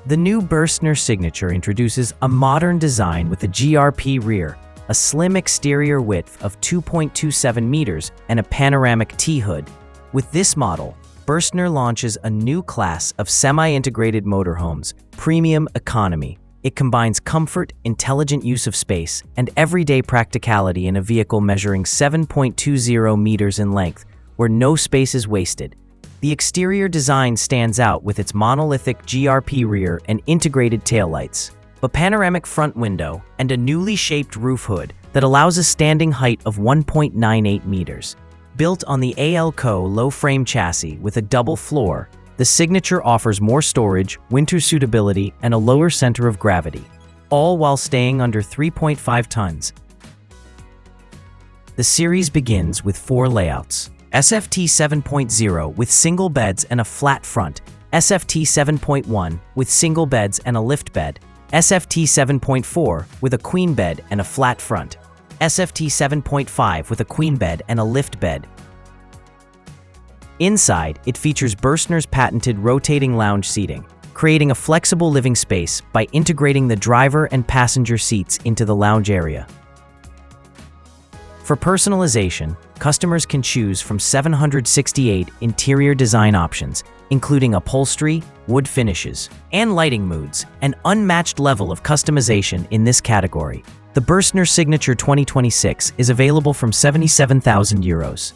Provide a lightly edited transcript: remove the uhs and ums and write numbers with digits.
The new Bürstner signature introduces a modern design with a GRP rear, a slim exterior width of 2.27 meters, and a panoramic T-hood. With this model, Bürstner launches a new class of semi-integrated motorhomes, premium economy. It combines comfort, intelligent use of space, and everyday practicality in a vehicle measuring 7.20 meters in length, where no space is wasted. The exterior design stands out with its monolithic GRP rear and integrated taillights, a panoramic front window, and a newly shaped roof hood that allows a standing height of 1.98 meters. Built on the ALCO low-frame chassis with a double floor, the signature offers more storage, winter suitability, and a lower center of gravity, all while staying under 3.5 tons. The series begins with 4 layouts: SFT 7.0 with single beds and a flat front, SFT 7.1 with single beds and a lift bed, SFT 7.4 with a queen bed and a flat front, SFT 7.5 with a queen bed and a lift bed. Inside, it features Bürstner's patented rotating lounge seating, creating a flexible living space by integrating the driver and passenger seats into the lounge area. For personalization, customers can choose from 768 interior design options, including upholstery, wood finishes, and lighting moods, an unmatched level of customization in this category. The Bürstner Signature 2026 is available from €77,000.